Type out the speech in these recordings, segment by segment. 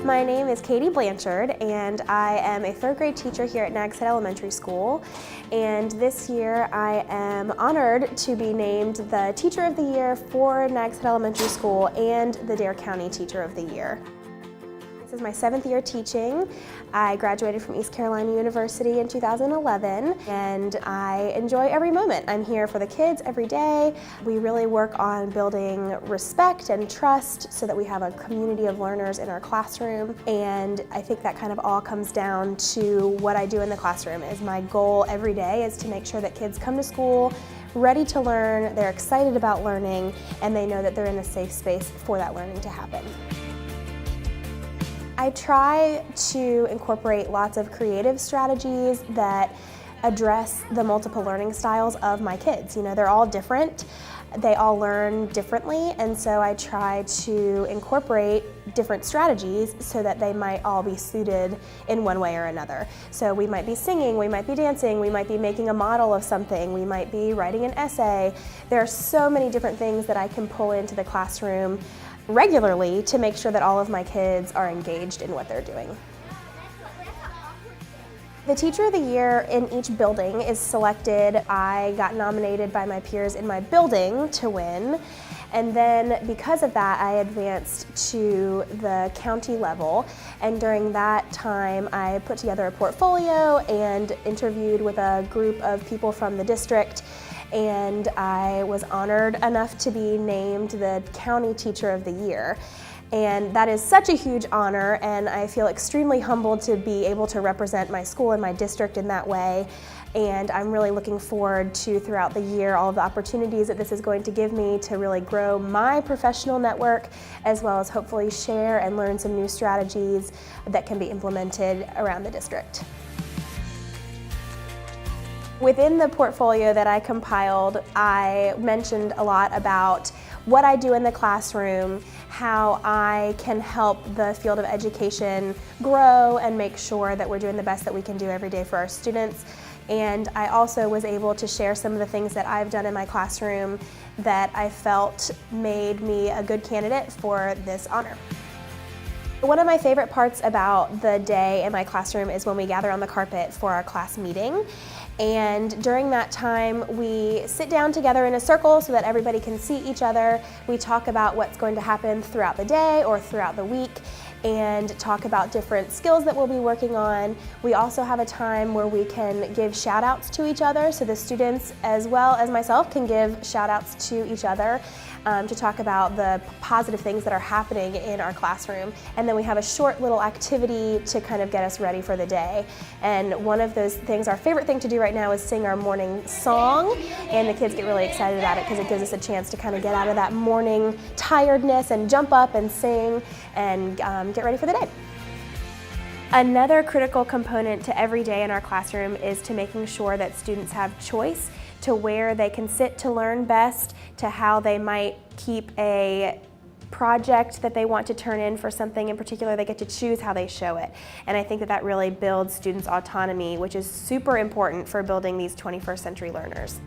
My name is Katie Blanchard, and I am a third grade teacher here at Nags Head Elementary School. And this year I am honored to be named the Teacher of the Year for Nags Head Elementary School and the Dare County Teacher of the Year. This is my 7th year teaching. I graduated from East Carolina University in 2011, and I enjoy every moment. I'm here for the kids every day. We really work on building respect and trust so that we have a community of learners in our classroom, and I think that kind of all comes down to what I do in the classroom. Is my goal every day is to make sure that kids come to school ready to learn, they're excited about learning, and they know that they're in a safe space for that learning to happen. I try to incorporate lots of creative strategies that address the multiple learning styles of my kids. You know, they're all different, they all learn differently, and so I try to incorporate different strategies so that they might all be suited in one way or another. So we might be singing, we might be dancing, we might be making a model of something, we might be writing an essay. There are so many different things that I can pull into the classroom regularly to make sure that all of my kids are engaged in what they're doing. The Teacher of the Year in each building is selected. I got nominated by my peers in my building to win, and then because of that I advanced to the county level, and during that time I put together a portfolio and interviewed with a group of people from the district, and I was honored enough to be named the County Teacher of the Year. And that is such a huge honor, and I feel extremely humbled to be able to represent my school and my district in that way. And I'm really looking forward to, throughout the year, all of the opportunities that this is going to give me to really grow my professional network, as well as hopefully share and learn some new strategies that can be implemented around the district. Within the portfolio that I compiled, I mentioned a lot about what I do in the classroom, how I can help the field of education grow and make sure that we're doing the best that we can do every day for our students. And I also was able to share some of the things that I've done in my classroom that I felt made me a good candidate for this honor. One of my favorite parts about the day in my classroom is when we gather on the carpet for our class meeting. And during that time, we sit down together in a circle so that everybody can see each other. We talk about what's going to happen throughout the day or throughout the week, and talk about different skills that we'll be working on. We also have a time where we can give shout outs to each other, so the students as well as myself can give shout outs to each other to talk about the positive things that are happening in our classroom. And then we have a short little activity to kind of get us ready for the day. And one of those things, our favorite thing to do right now, is sing our morning song, and the kids get really excited about it because it gives us a chance to kind of get out of that morning tiredness and jump up and sing and get ready for the day. Another critical component to every day in our classroom is to making sure that students have choice to where they can sit to learn best, to how they might keep a project that they want to turn in for something in particular. They get to choose how they show it. And I think that that really builds students' autonomy, which is super important for building these 21st century learners.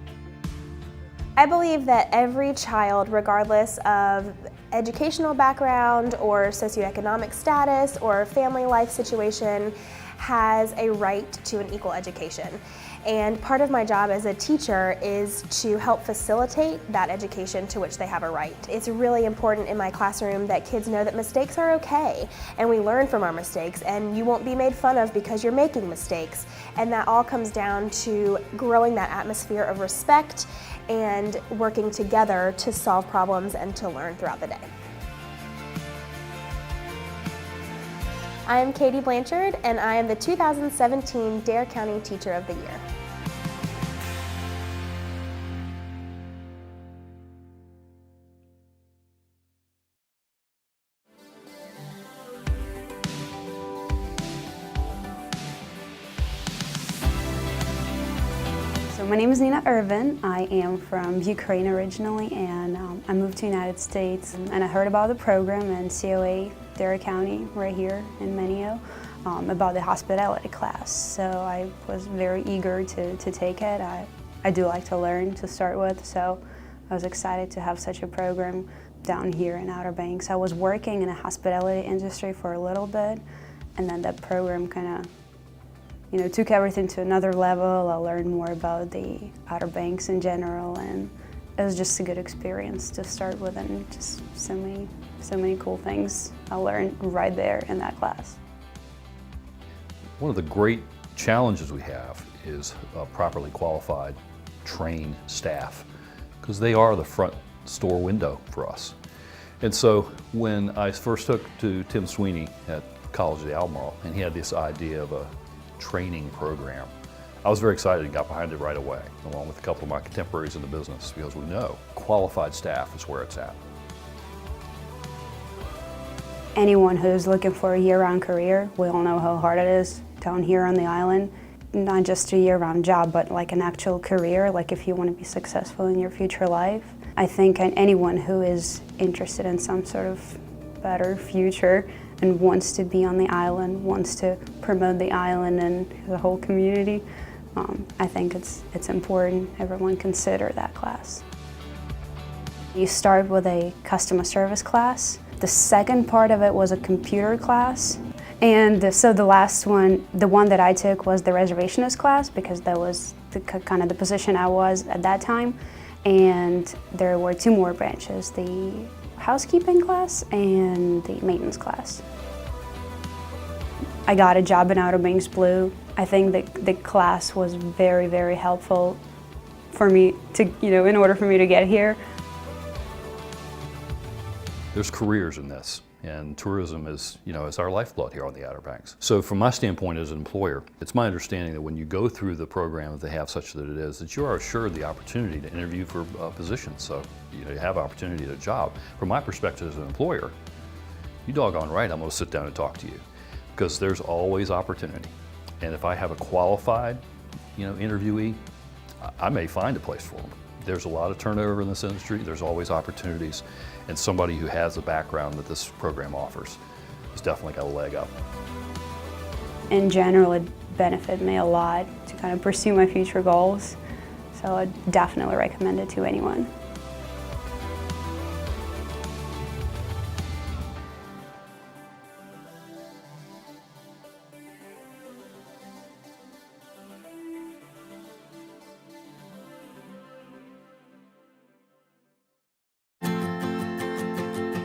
I believe that every child, regardless of educational background or socioeconomic status or family life situation, has a right to an equal education. And part of my job as a teacher is to help facilitate that education to which they have a right. It's really important in my classroom that kids know that mistakes are okay, and we learn from our mistakes, and you won't be made fun of because you're making mistakes. And that all comes down to growing that atmosphere of respect and working together to solve problems and to learn throughout the day. I am Katie Blanchard, and I am the 2017 Dare County Teacher of the Year. So my name is Nina Irvin. I am from Ukraine originally, and I moved to the United States, and I heard about the program in COA, Dare County, right here in Menio, about the hospitality class. So I was very eager to take it. I do like to learn to start with, so I was excited to have such a program down here in Outer Banks. I was working in the hospitality industry for a little bit, and then that program kind of, took everything to another level. I learned more about the Outer Banks in general, and it was just a good experience to start with, and just so many cool things I learned right there in that class. One of the great challenges we have is properly qualified, trained staff, because they are the front store window for us. And so when I first took to Tim Sweeney at College of The Albemarle, and he had this idea of a training program, I was very excited and got behind it right away, along with a couple of my contemporaries in the business, because we know qualified staff is where it's at. Anyone who's looking for a year-round career, we all know how hard it is down here on the island. Not just a year-round job, but like an actual career, like if you want to be successful in your future life. I think anyone who is interested in some sort of better future and wants to be on the island, wants to promote the island and the whole community, I think it's important everyone consider that class. You start with a customer service class. The second part of it was a computer class. And so the last one, the one that I took, was the reservationist class, because that was kind of the position I was at that time. And there were two more branches, the housekeeping class and the maintenance class. I got a job in Outer Banks Blue. I think that the class was very, very helpful for me to, in order for me to get here. There's careers in this, and tourism is, is our lifeblood here on the Outer Banks. So from my standpoint as an employer, it's my understanding that when you go through the program that they have such that it is, that you are assured the opportunity to interview for positions. So, you have opportunity at a job. From my perspective as an employer, you doggone right I'm gonna sit down and talk to you, because there's always opportunity. And if I have a qualified, interviewee, I may find a place for them. There's a lot of turnover in this industry. There's always opportunities, and somebody who has a background that this program offers has definitely got a leg up. In general, it benefited me a lot to kind of pursue my future goals, so I definitely recommend it to anyone.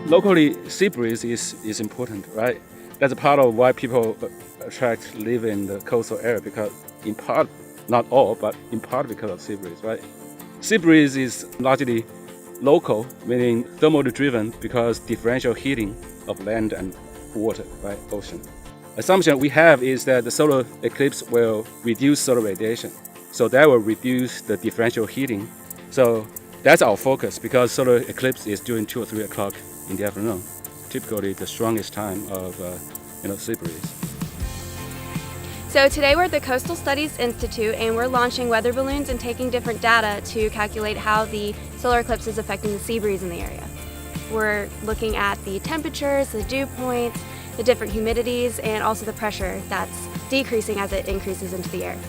Locally, sea breeze is important, right? That's a part of why people live in the coastal area, because in part, not all, but in part because of sea breeze, right? Sea breeze is largely local, meaning thermally driven, because differential heating of land and water, right, ocean. Assumption we have is that the solar eclipse will reduce solar radiation, so that will reduce the differential heating. So that's our focus, because solar eclipse is during 2 or 3 o'clock in the afternoon, typically the strongest time of sea breeze. So today we're at the Coastal Studies Institute, and we're launching weather balloons and taking different data to calculate how the solar eclipse is affecting the sea breeze in the area. We're looking at the temperatures, the dew points, the different humidities, and also the pressure that's decreasing as it increases into the air.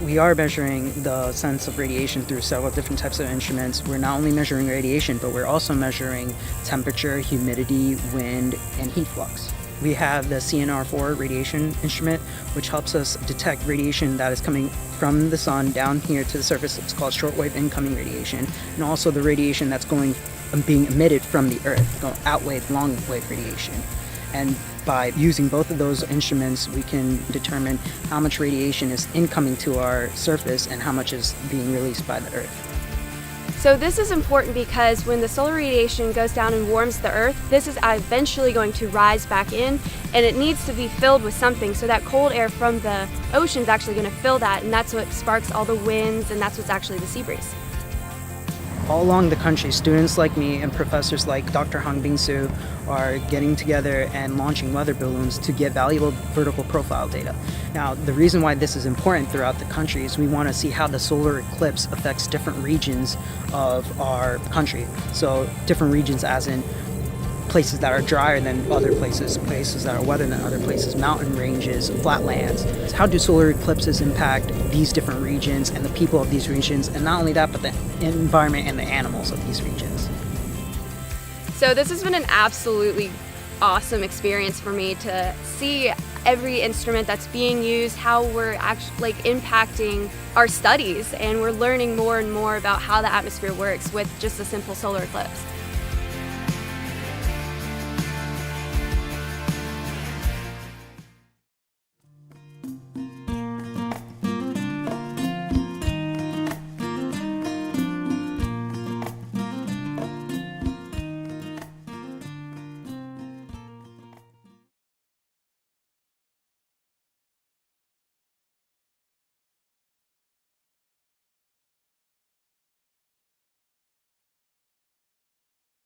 We are measuring the sense of radiation through several different types of instruments. We're not only measuring radiation, but we're also measuring temperature, humidity, wind, and heat flux. We have the CNR4 radiation instrument, which helps us detect radiation that is coming from the sun down here to the surface. It's called shortwave incoming radiation, and also the radiation that's being emitted from the Earth, outwave, long-wave radiation. And by using both of those instruments, we can determine how much radiation is incoming to our surface and how much is being released by the Earth. So this is important because when the solar radiation goes down and warms the Earth, this is eventually going to rise back in, and it needs to be filled with something. So that cold air from the ocean is actually going to fill that, and that's what sparks all the winds, and that's what's actually the sea breeze. All along the country, students like me and professors like Dr. Hangbin Su are getting together and launching weather balloons to get valuable vertical profile data. Now, the reason why this is important throughout the country is we want to see how the solar eclipse affects different regions of our country. So different regions as in places that are drier than other places, places that are wetter than other places, mountain ranges, flatlands. How do solar eclipses impact these different regions and the people of these regions, and not only that, but the environment and the animals of these regions? So this has been an absolutely awesome experience for me to see every instrument that's being used, how we're actually impacting our studies, and we're learning more and more about how the atmosphere works with just a simple solar eclipse.